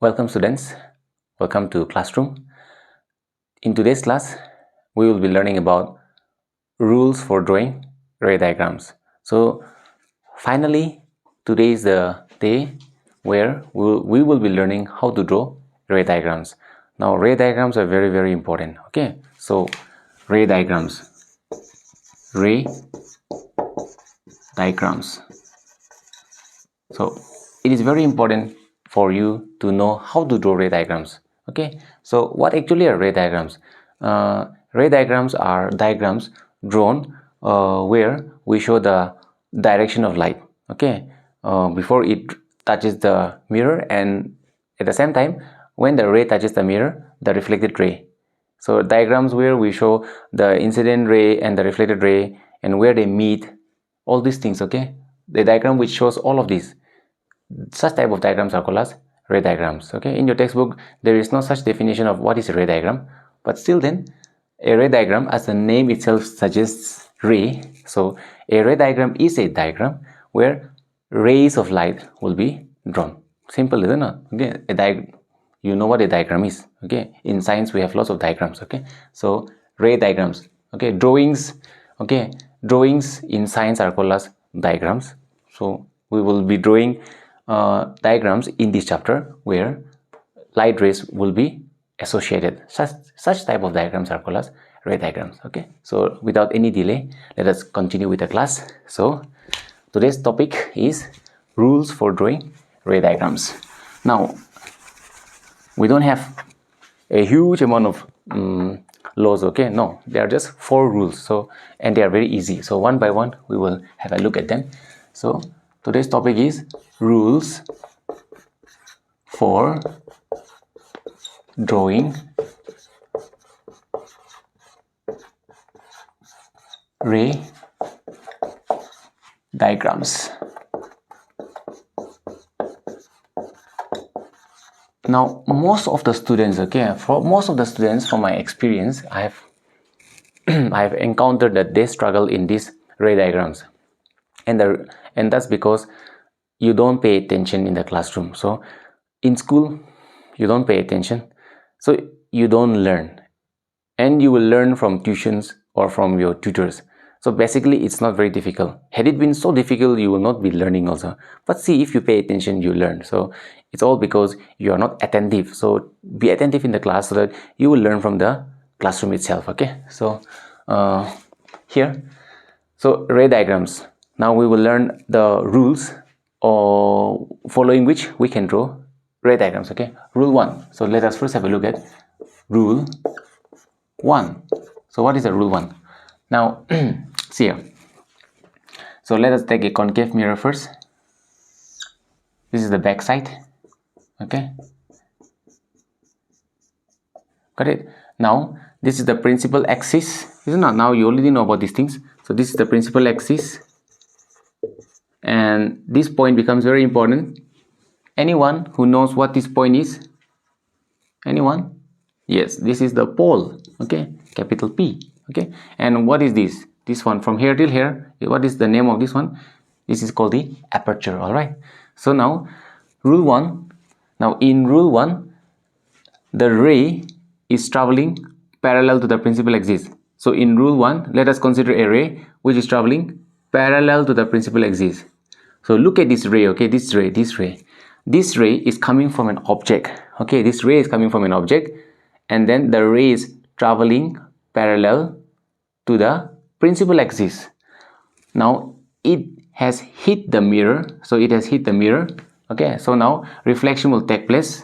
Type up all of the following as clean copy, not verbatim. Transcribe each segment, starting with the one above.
Welcome students, welcome to classroom. In today's class, we will be learning about rules for drawing ray diagrams. So finally, today is the day where we will be learning how to draw ray diagrams. Now ray diagrams are very important. Okay, so ray diagrams. So it is very important for you to know how to draw ray diagrams. Okay, so what actually are ray diagrams? Ray diagrams are diagrams drawn where we show the direction of light, okay, before it touches the mirror, and at the same time when the ray touches the mirror, the reflected ray. So diagrams where we show the incident ray and the reflected ray and where they meet, all these things. Okay, the diagram which shows all of these, such type of diagrams are called as ray diagrams. Okay, in your textbook there is no such definition of what is a ray diagram, but still then a ray diagram, as the name itself suggests, ray. So a ray diagram is a diagram where rays of light will be drawn. Simple, isn't it? Okay, you know what a diagram is. Okay, in science we have lots of diagrams. Okay, so ray diagrams. Okay, drawings. Okay, drawings in science are called as diagrams. So we will be drawing diagrams in this chapter where light rays will be associated. Such type of diagrams are called as ray diagrams. Okay, so without any delay, let us continue with the class. So today's topic is rules for drawing ray diagrams. Now we don't have a huge amount of laws. Okay, no, there are just 4 rules, so and they are very easy. So one by one we will have a look at them. So today's topic is rules for drawing ray diagrams. Now most of the students, okay, for most of the students, from my experience, I have encountered that they struggle in these ray diagrams, and that's because you don't pay attention in the classroom. So in school you don't pay attention, so you don't learn, and you will learn from tuitions or from your tutors. So basically it's not very difficult. Had it been so difficult, you will not be learning also. But see, if you pay attention, you learn. So it's all because you are not attentive. So be attentive in the class so that you will learn from the classroom itself. Okay, so here, so ray diagrams. Now we will learn the rules or following which we can draw ray diagrams. Okay, rule 1. So let us first have a look at rule 1. So what is the rule 1? Now see here. So let us take a concave mirror first. This is the back side. Okay, got it? Now this is the principal axis, isn't it? Now you already know about these things. So this is the principal axis, and this point becomes very important. Anyone who knows what this point is? Anyone? Yes, this is the pole. Okay, capital P. Okay, and what is this? This one from here till here, what is the name of this one? This is called the aperture. All right, so now rule 1. Now in rule 1, the ray is traveling parallel to the principal axis. So in rule 1, let us consider a ray which is traveling parallel to the principal axis. So look at this ray. Okay, this ray is coming from an object. Okay, this ray is coming from an object, and then the ray is traveling parallel to the principal axis. Now it has hit the mirror. So it has hit the mirror. Okay, so now reflection will take place.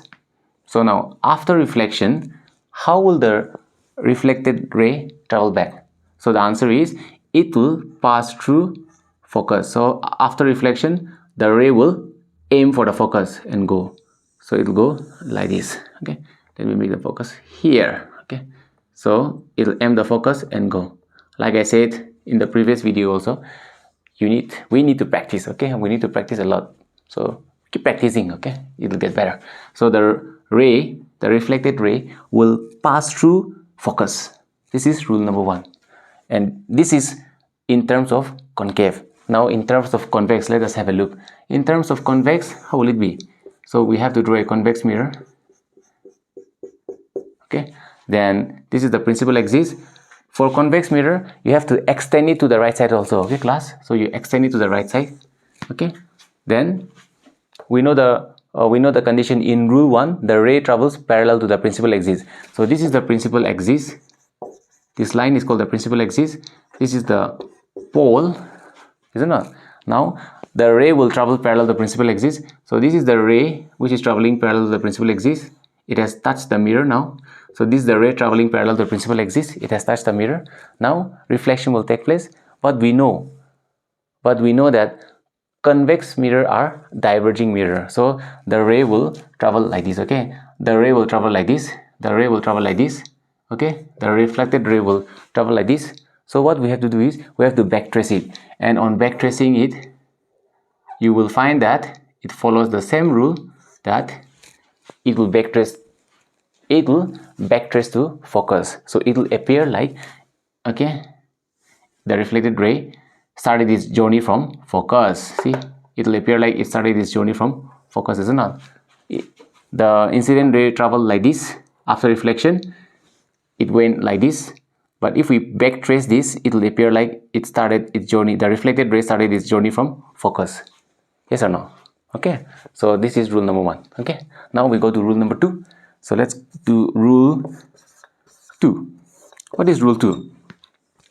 So now after reflection, how will the reflected ray travel back? So the answer is it will pass through focus. So after reflection, the ray will aim for the focus and go. So it will go like this. Okay, let me make the focus here. Okay, so it will aim the focus and go. Like I said in the previous video also, we need to practice. Okay, we need to practice a lot. So keep practicing. Okay, it will get better. So the ray, the reflected ray, will pass through focus. This is rule number 1, and this is in terms of concave. Now in terms of convex, let us have a look. In terms of convex, how will it be? So we have to draw a convex mirror. Okay, then this is the principal axis. For convex mirror, you have to extend it to the right side also. Okay, class. So you extend it to the right side. Okay, then we know the condition in rule 1. The ray travels parallel to the principal axis. So this is the principal axis. This line is called the principal axis. This is the pole, isn't it? Now the ray will travel parallel to the principal axis. So this is the ray which is traveling parallel to the principal axis. It has touched the mirror now. So this is the ray traveling parallel to the principal axis. It has touched the mirror. Now reflection will take place. But we know that convex mirror are diverging mirror. So the ray will travel like this. Okay, the ray will travel like this. The ray will travel like this. Okay, the reflected ray will travel like this. So what we have to do is we have to backtrace it, and on backtracing it, you will find that it follows the same rule, that it will backtrace to focus. So it will appear like, okay, the reflected ray started its journey from focus. See, it will appear like it started its journey from focus, isn't it? The incident ray traveled like this. After reflection, it went like this. But if we backtrace this, it will appear like it started its journey. The reflected ray started its journey from focus. Yes or no? Okay, so this is rule number 1. Okay, now we go to rule number 2. So let's do rule 2. What is rule 2?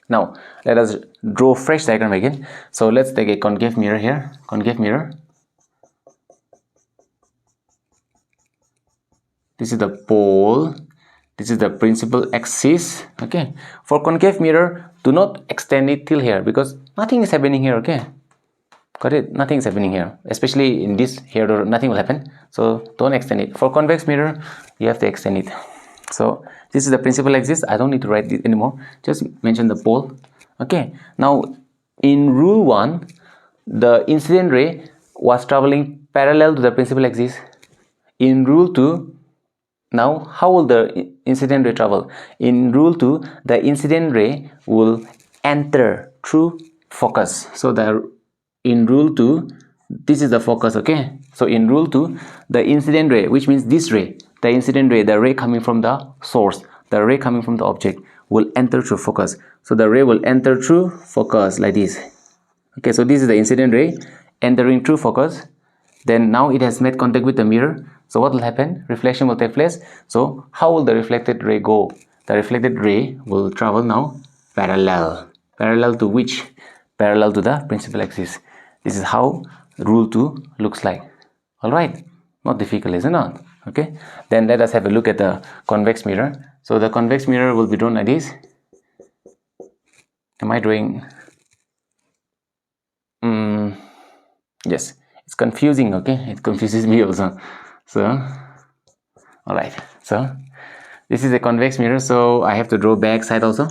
Now let us draw fresh diagram again. So let's take a concave mirror here. Concave mirror. This is the pole. This is the principal axis. Okay, for concave mirror, do not extend it till here, because nothing is happening here. Okay, got it? Nothing is happening here, especially in this here, nothing will happen. So don't extend it. For convex mirror, you have to extend it. So this is the principal axis. I don't need to write it anymore, just mention the pole. Okay, now in rule 1, the incident ray was traveling parallel to the principal axis. In rule 2, now how will the incident ray travel? In rule 2, the incident ray will enter through focus. So in rule 2, this is the focus. Okay, so in rule 2, the incident ray, which means this ray, the incident ray, the ray coming from the source, the ray coming from the object, will enter through focus. So the ray will enter through focus like this. Okay, so this is the incident ray entering through focus. Then now it has made contact with the mirror. So what will happen? Reflection will take place. So how will the reflected ray go? The reflected ray will travel now parallel. Parallel to which? Parallel to the principal axis. This is how rule 2 looks like. Alright, not difficult, isn't it? Okay, then let us have a look at the convex mirror. So the convex mirror will be drawn like this. Am I drawing? Yes, it's confusing. Okay, it confuses me also. So alright, so this is a convex mirror, so I have to draw back side also.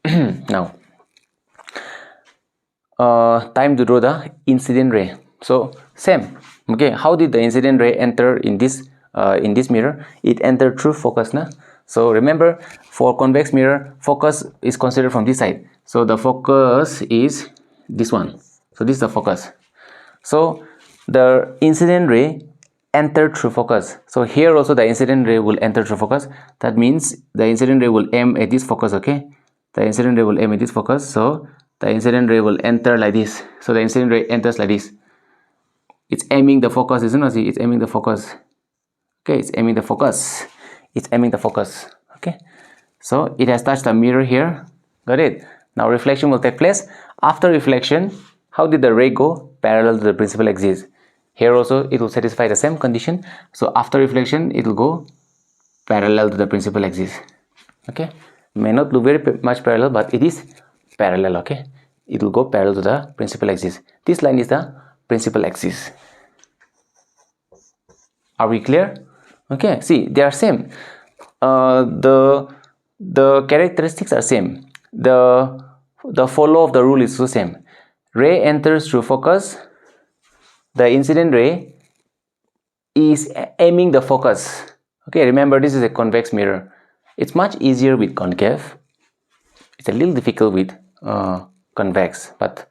Now time to draw the incident ray. So same. Okay, how did the incident ray enter in this mirror? It entered through focus, na? So remember, for convex mirror, focus is considered from this side. So the focus is this one. So this is the focus. So the incident ray entered through focus. So here also the incident ray will enter through focus. That means the incident ray will aim at this focus. Okay, the incident ray will aim at this focus. So the incident ray will enter like this. So the incident ray enters like this. It's aiming the focus, isn't it? See, it's aiming the focus. Okay, it's aiming the focus. It's aiming the focus. Okay, so it has touched the mirror here. Got it? Now reflection will take place. After reflection, how did the ray go? Parallel to the principal axis. Here also it will satisfy the same condition. So after reflection, it will go parallel to the principal axis. Okay, may not look very much parallel, but it is parallel. Okay, it will go parallel to the principal axis. This line is the principal axis. Are we clear? Okay, see, they are same. The characteristics are same. The follow of the rule is the same. Ray enters through focus. The incident ray is aiming the focus. Okay, remember, this is a convex mirror. It's much easier with concave. It's a little difficult with convex, but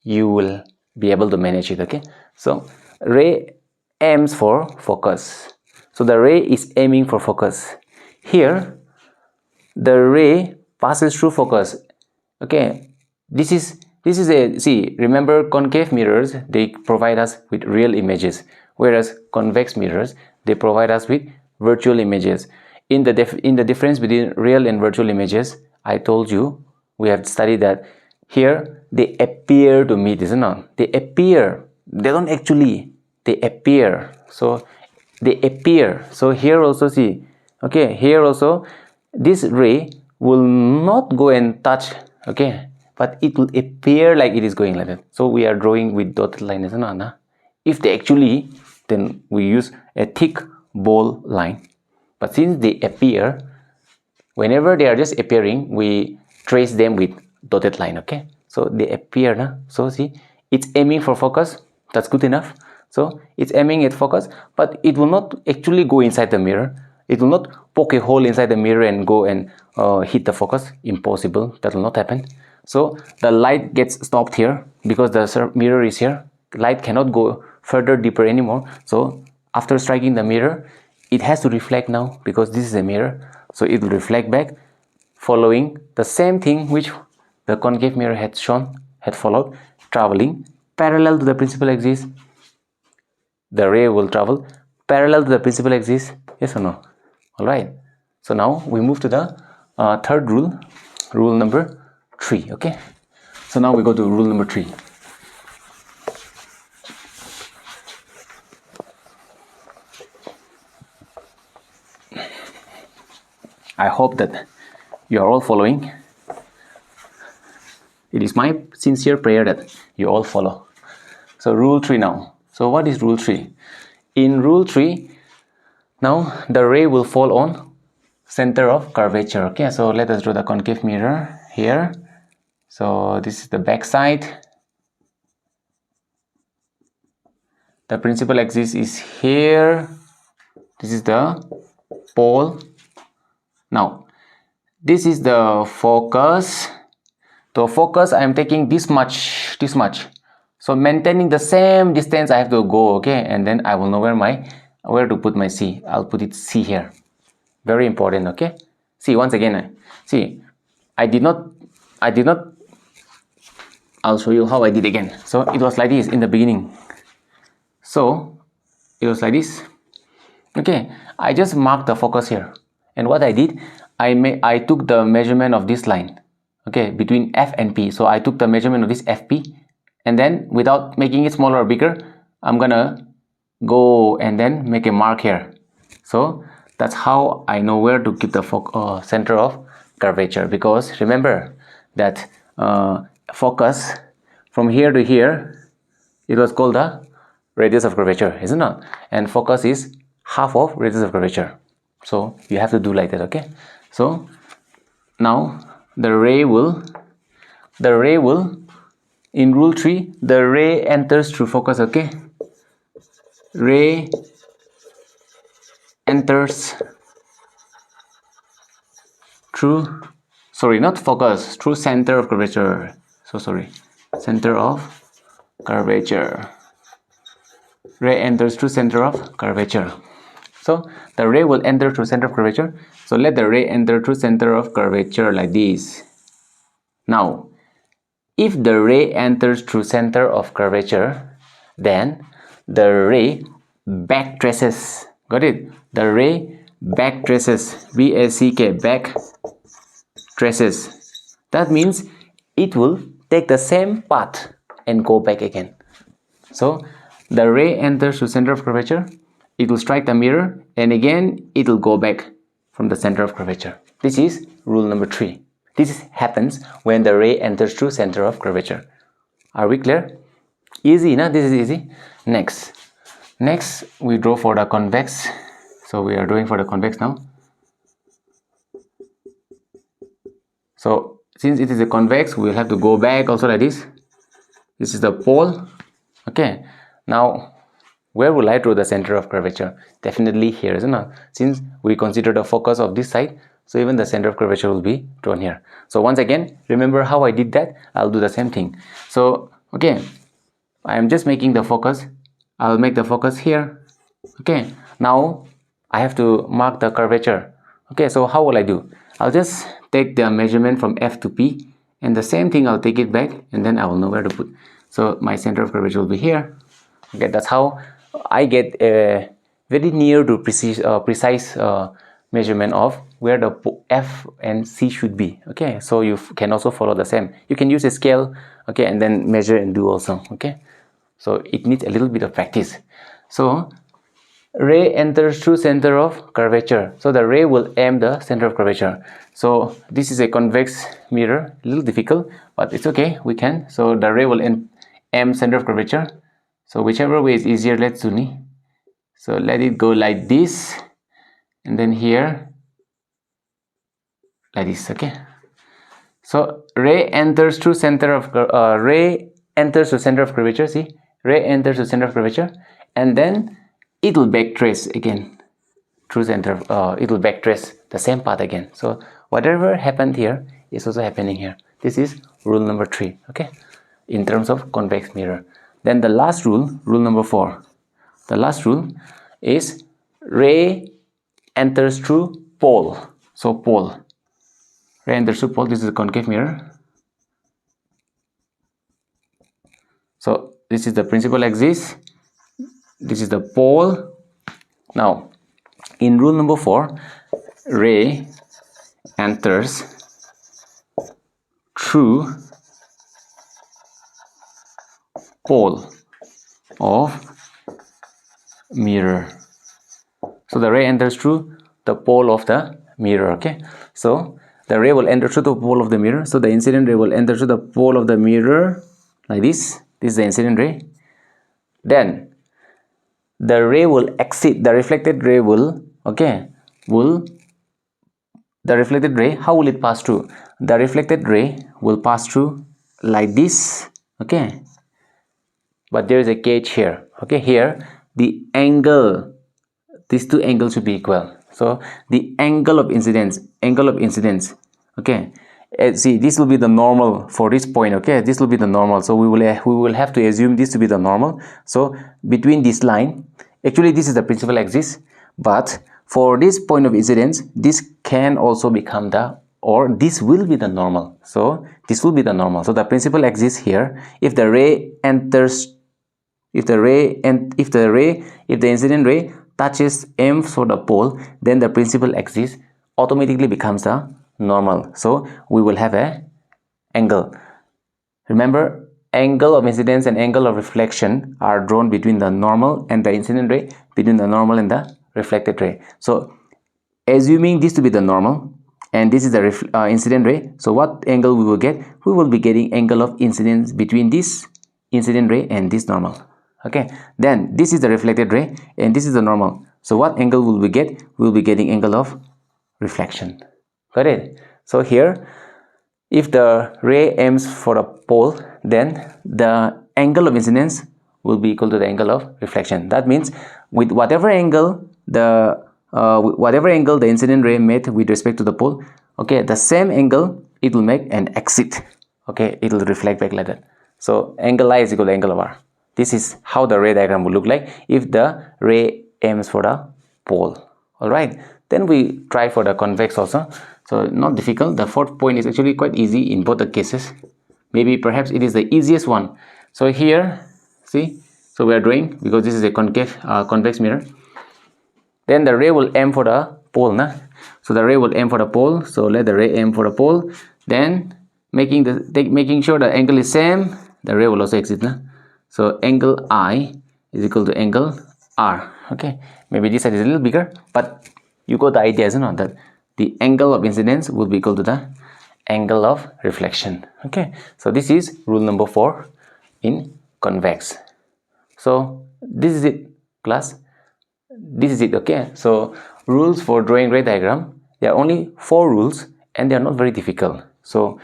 you will be able to manage it. Okay, so ray aims for focus. So the ray is aiming for focus. Here the ray passes through focus. Okay, this is a, see, remember, concave mirrors, they provide us with real images, whereas convex mirrors, they provide us with virtual images. In the difference between real and virtual images, I told you, we have studied that here they appear to meet, isn't it? They appear, they don't actually, they appear. So they appear. So here also, see, okay, here also this ray will not go and touch, okay, but it will appear like it is going like that. So we are drawing with dotted line, isn't it? If they actually, then we use a thick bold line. But since they appear, whenever they are just appearing, we trace them with dotted line. Okay, so they appear now. So see, it's aiming for focus. That's good enough. So it's aiming at focus, but it will not actually go inside the mirror. It will not poke a hole inside the mirror and go and hit the focus. Impossible. That will not happen. So the light gets stopped here because the mirror is here. Light cannot go further deeper anymore. So after striking the mirror, it has to reflect now because this is a mirror. So it will reflect back, following the same thing which the concave mirror had shown, had followed, traveling parallel to the principal axis. The ray will travel parallel to the principal axis. Yes or no? Alright. So now we move to the third rule, rule number 3. Okay. So now we go to rule number 3. I hope that you are all following. It is my sincere prayer that you all follow. So rule 3 now. So what is rule 3? In rule 3, now the ray will fall on center of curvature. Okay, so let us draw the concave mirror here. So this is the back side. The principal axis is here. This is the pole. Now this is the focus. So focus, I am taking this much. So maintaining the same distance I have to go, okay, and then I will know where to put my C. I'll put it C here. Very important, okay. See, once again, see, I did not, I'll show you how I did again. So it was like this in the beginning. So it was like this. Okay, I just marked the focus here. And what I did, I took the measurement of this line, okay, between F and P. So I took the measurement of this FP, and then without making it smaller or bigger, I'm gonna go and then make a mark here. So that's how I know where to keep the center of curvature, because remember that focus from here to here, it was called the radius of curvature, isn't it? And focus is half of radius of curvature. So you have to do like that, okay? So now the ray will, in rule 3, the ray enters through focus, okay? Ray enters through, sorry, not focus, through center of curvature. So sorry, center of curvature. Ray enters through center of curvature. So the ray will enter through center of curvature. So let the ray enter through center of curvature like this. Now, if the ray enters through center of curvature, then the ray back traces. Got it? The ray back traces. B-A-C-K, back traces. That means it will take the same path and go back again. So the ray enters through center of curvature. It will strike the mirror, and again it will go back from the center of curvature. This is rule number 3. This happens when the ray enters through center of curvature. Are we clear? Easy, na? This is easy. Next we draw for the convex. So we are drawing for the convex now. So since it is a convex, we will have to go back also like this. This is the pole. Okay. Now, where will I draw the center of curvature? Definitely here, isn't it? Since we consider the focus of this side, so even the center of curvature will be drawn here. So once again, remember how I did that? I'll do the same thing. So, okay, I am just making the focus. I'll make the focus here. Okay, now I have to mark the curvature. Okay, so how will I do? I'll just take the measurement from F to P, and the same thing I'll take it back, and then I will know where to put. So my center of curvature will be here. Okay, that's how I get a very near to precise measurement of where the F and C should be. Okay, so you can also follow the same. You can use a scale, okay, and then measure and do also. Okay, so it needs a little bit of practice. So ray enters through center of curvature, so the ray will aim the center of curvature. So this is a convex mirror, a little difficult, but it's okay, we can. So the ray will aim center of curvature, so whichever way is easier, let's do ni. So let it go like this, and then here like this. Okay, so ray enters through center of curvature. See, ray enters to center of curvature, and then it will backtrace again through center. It will backtrace the same path again. So whatever happened here is also happening here. This is rule number 3. Okay, in terms of convex mirror. Then the last rule, rule number 4. The last rule is ray enters through pole. So pole. Ray enters through pole. This is a concave mirror. So this is the principal axis. This is the pole. Now, in rule number 4, ray enters through pole of mirror. So the ray enters through the pole of the mirror. Okay, so the ray will enter through the pole of the mirror. So the incident ray will enter through the pole of the mirror like this. This is the incident ray. Then the ray will exit. The reflected ray will, okay, the reflected ray, how will it pass through? The reflected ray will pass through like this. Okay, but there is a catch here. Okay, here the angle, these two angles should be equal. So the angle of incidence, okay, see, this will be the normal for this point. Okay, this will be the normal, so we will have to assume this to be the normal. So between this line, actually this is the principal axis, but for this point of incidence, this can also become the, or this will be the normal. So this will be the normal. So the principal axis here, if the ray enters, if the incident ray touches M for the pole, then the principal axis automatically becomes the normal. So we will have a angle. Remember, angle of incidence and angle of reflection are drawn between the normal and the incident ray, between the normal and the reflected ray. So assuming this to be the normal and this is the incident ray, so what angle we will get? We will be getting angle of incidence between this incident ray and this normal. Okay, then this is the reflected ray and this is the normal. So what angle will we get? We will be getting angle of reflection. Got it? So here, if the ray aims for a pole, then the angle of incidence will be equal to the angle of reflection. That means with whatever angle the incident ray made with respect to the pole, okay, the same angle it will make an exit. Okay, it will reflect back like that. So angle I is equal to angle of R. This is how the ray diagram will look like if the ray aims for the pole. Alright, then we try for the convex also. So not difficult. The fourth point is actually quite easy in both the cases. Maybe perhaps it is the easiest one. So here, see, so we are drawing because this is a concave convex mirror. Then the ray will aim for the pole, nah? So the ray will aim for the pole. So let the ray aim for the pole. Then making sure the angle is same, the ray will also exit, nah? So angle I is equal to angle R. Okay, maybe this side is a little bigger, but you got the idea, isn't it? That the angle of incidence will be equal to the angle of reflection. Okay, so this is rule number 4 in convex. So this is it, class. This is it. Okay, so rules for drawing ray diagram, there are only 4 rules and they are not very difficult. So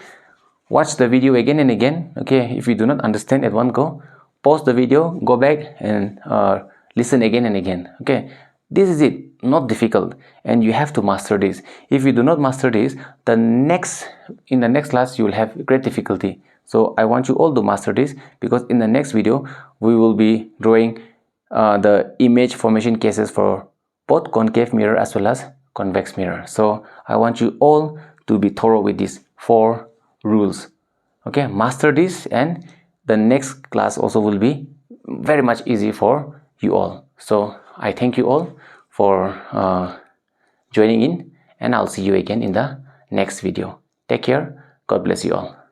watch the video again and again. Okay, if you do not understand at one go, pause the video, go back and listen again and again. Okay, this is it, not difficult, and you have to master this. If you do not master this, in the next class you will have great difficulty. So I want you all to master this, because in the next video we will be drawing the image formation cases for both concave mirror as well as convex mirror. So I want you all to be thorough with these 4 rules. Okay, master this, and the next class also will be very much easy for you all. So I thank you all for joining in, and I'll see you again in the next video. Take care. God bless you all.